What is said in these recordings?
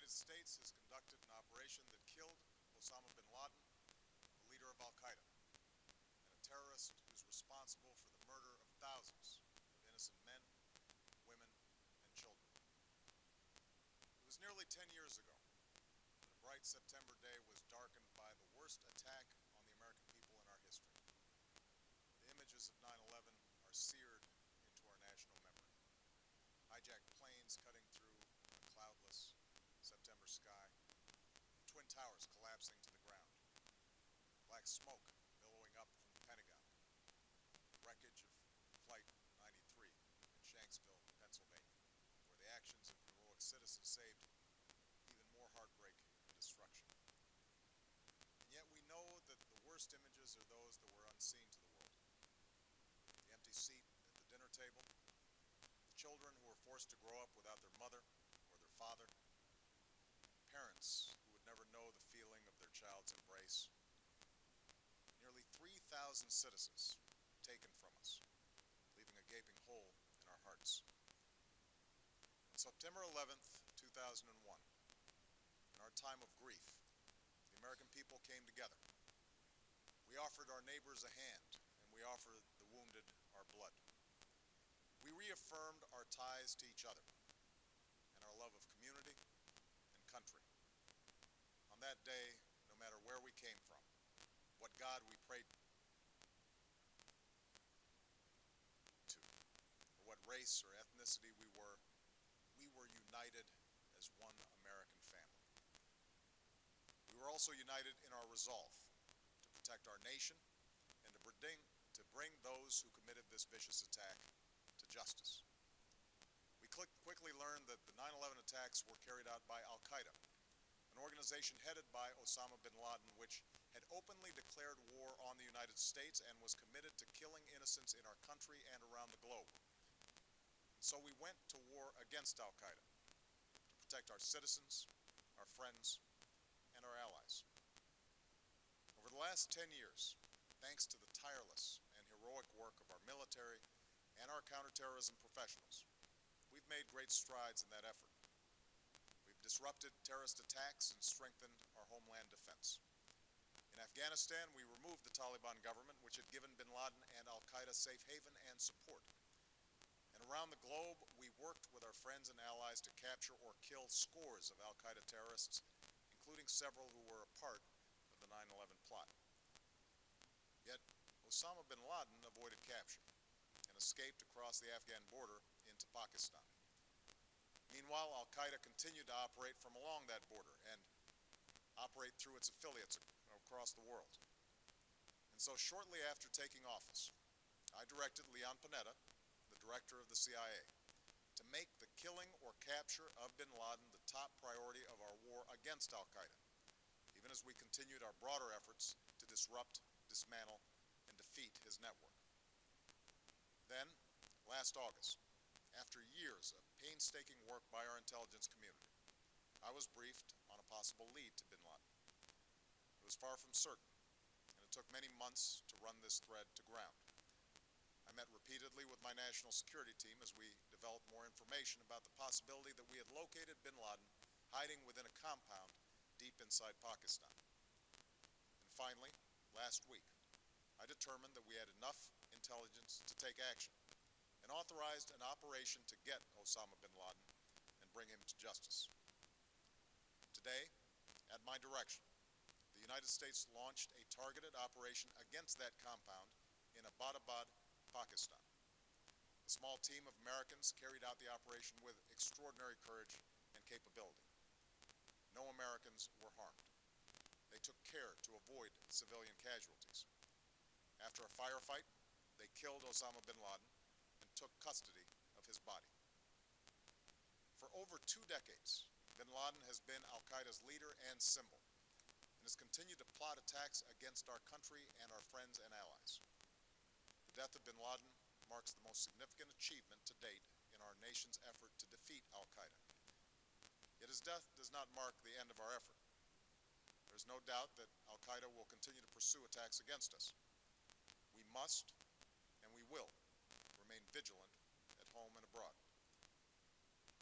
United States has conducted an operation that killed Osama bin Laden, the leader of Al-Qaeda, and a terrorist who's responsible for the murder of thousands of innocent men, women, and children. It was nearly 10 years ago that a bright September day was darkened by the worst attack on the American people in our history. The images of 9/11 are seared into our national memory. Hijacked planes cutting through a cloudless September sky, Twin Towers collapsing to the ground, black smoke billowing up from the Pentagon, wreckage of Flight 93 in Shanksville, Pennsylvania, where the actions of heroic citizens saved even more heartbreak and destruction. And yet we know that the worst images are those that were unseen to the world. The empty seat at the dinner table, the children who were forced to grow up without their mother or their father, parents who would never know the feeling of their child's embrace. Nearly 3,000 citizens taken from us, leaving a gaping hole in our hearts. On September 11th, 2001, in our time of grief, the American people came together. We offered our neighbors a hand, and we offered the wounded our blood. We reaffirmed our ties to each other and our love of community and country. On that day, no matter where we came from, what God we prayed to, or what race or ethnicity we were united as one American family. We were also united in our resolve to protect our nation and to bring those who committed this vicious attack to justice. We quickly learned that the 9/11 attacks were carried out by Al-Qaeda, an organization headed by Osama bin Laden, which had openly declared war on the United States and was committed to killing innocents in our country and around the globe. And so we went to war against Al-Qaeda to protect our citizens, our friends, and our allies. Over the last 10 years, thanks to the tireless and heroic work of our military and our counterterrorism professionals, we've made great strides in that effort. We've disrupted terrorist attacks and strengthened our homeland defense. In Afghanistan, we removed the Taliban government, which had given bin Laden and Al-Qaeda safe haven and support. And around the globe, we worked with our friends and allies to capture or kill scores of Al-Qaeda terrorists, including several who were a part of the 9/11 plot. Yet, Osama bin Laden avoided capture and escaped across the Afghan border into Pakistan. Meanwhile, Al-Qaeda continued to operate from along that border and operate through its affiliates across the world. And so shortly after taking office, I directed Leon Panetta, the director of the CIA, to make the killing or capture of bin Laden the top priority of our war against Al-Qaeda, even as we continued our broader efforts to disrupt, dismantle, and defeat his network. Then, last August, after years of painstaking work by our intelligence community, I was briefed on a possible lead to bin Laden. It was far from certain, and it took many months to run this thread to ground. I met repeatedly with my national security team as we developed more information about the possibility that we had located bin Laden hiding within a compound deep inside Pakistan. And finally, last week, I determined that we had enough intelligence to take action and authorized an operation to get Osama bin Laden and bring him to justice. Today, at my direction, the United States launched a targeted operation against that compound in Abbottabad, Pakistan. A small team of Americans carried out the operation with extraordinary courage and capability. No Americans were harmed. They took care to avoid civilian casualties. After a firefight, they killed Osama bin Laden and took custody of his body. For over 2 decades, bin Laden has been Al-Qaeda's leader and symbol, and has continued to plot attacks against our country and our friends and allies. The death of bin Laden marks the most significant achievement to date in our nation's effort to defeat Al-Qaeda. Yet his death does not mark the end of our effort. There is no doubt that Al-Qaeda will continue to pursue attacks against us. We must, and we will, remain vigilant at home and abroad.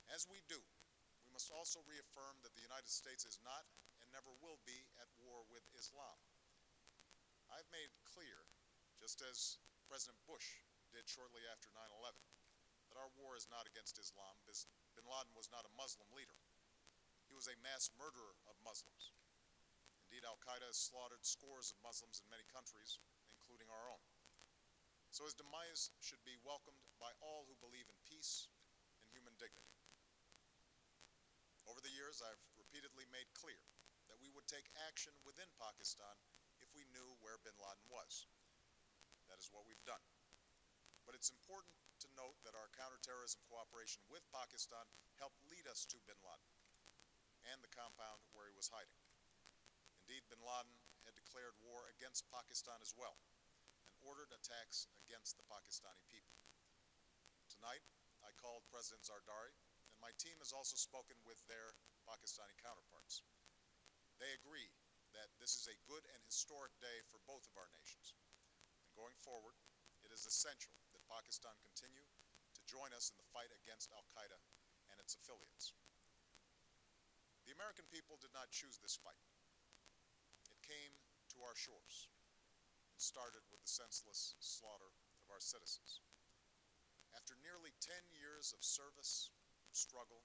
As we do, we must must also reaffirm that the United States is not and never will be at war with Islam. I've made clear, just as President Bush did shortly after 9/11, that our war is not against Islam. Bin Laden was not a Muslim leader. He was a mass murderer of Muslims. Indeed, Al-Qaeda has slaughtered scores of Muslims in many countries, including our own. So his demise should be welcomed by all who believe in peace and human dignity. Over the years, I've repeatedly made clear that we would take action within Pakistan if we knew where bin Laden was. That is what we've done. But it's important to note that our counterterrorism cooperation with Pakistan helped lead us to bin Laden and the compound where he was hiding. Indeed, bin Laden had declared war against Pakistan as well and ordered attacks against the Pakistani people. Tonight, I called President Zardari, and my team has also spoken with their Pakistani counterparts. They agree that this is a good and historic day for both of our nations. And going forward, it is essential that Pakistan continue to join us in the fight against Al-Qaeda and its affiliates. The American people did not choose this fight. It came to our shores and started with the senseless slaughter of our citizens. After nearly 10 years of service, struggle,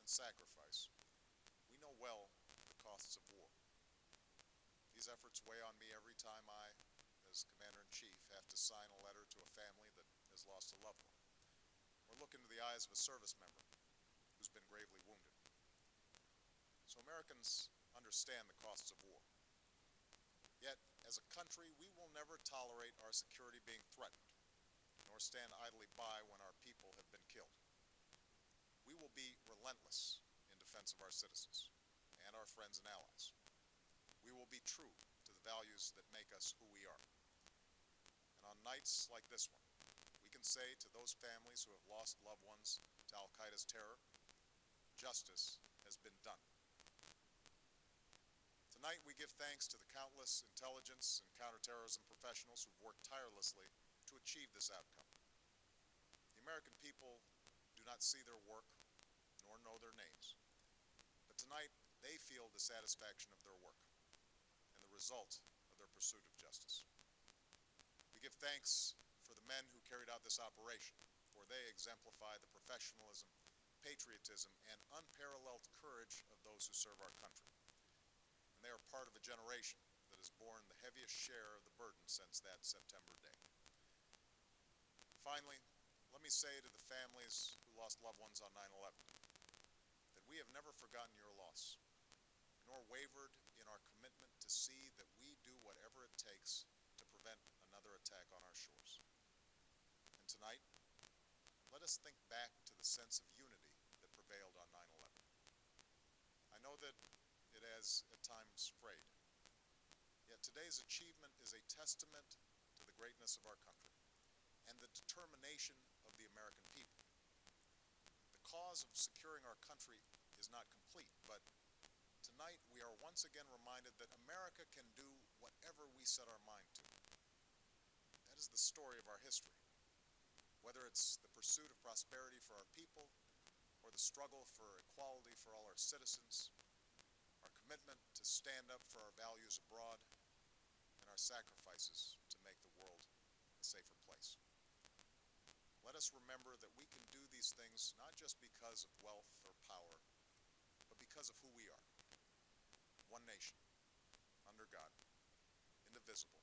and sacrifice, we know well the costs of war. These efforts weigh on me every time I, as Commander-in-Chief, have to sign a letter to a family that has lost a loved one, or look into the eyes of a service member who's been gravely wounded. So Americans understand the costs of war. Yet, as a country, we will never tolerate our security being threatened, nor stand idly by when our people have been killed. We will be relentless in defense of our citizens and our friends and allies. We will be true to the values that make us who we are. And on nights like this one, we can say to those families who have lost loved ones to Al-Qaeda's terror, justice has been done. Tonight, we give thanks to the countless intelligence and counterterrorism professionals who've worked tirelessly to achieve this outcome. The American people do not see their work nor know their names, but tonight they feel the satisfaction of their work and the result of their pursuit of justice. We give thanks for the men who carried out this operation, for they exemplify the professionalism, patriotism, and unparalleled courage of those who serve our country. They are part of a generation that has borne the heaviest share of the burden since that September day. Finally, let me say to the families who lost loved ones on 9/11 that we have never forgotten your loss, nor wavered in our commitment to see that we do whatever it takes to prevent another attack on our shores. And tonight, let us think back to the sense of unity that prevailed on 9/11. I know that it has at times frayed. Yet today's achievement is a testament to the greatness of our country and the determination of the American people. The cause of securing our country is not complete, but tonight we are once again reminded that America can do whatever we set our mind to. That is the story of our history. Whether it's the pursuit of prosperity for our people or the struggle for equality for all our citizens, our commitment to stand up for our values abroad, and our sacrifices to make the world a safer place. Let us remember that we can do these things not just because of wealth or power, but because of who we are. One nation, under God, indivisible,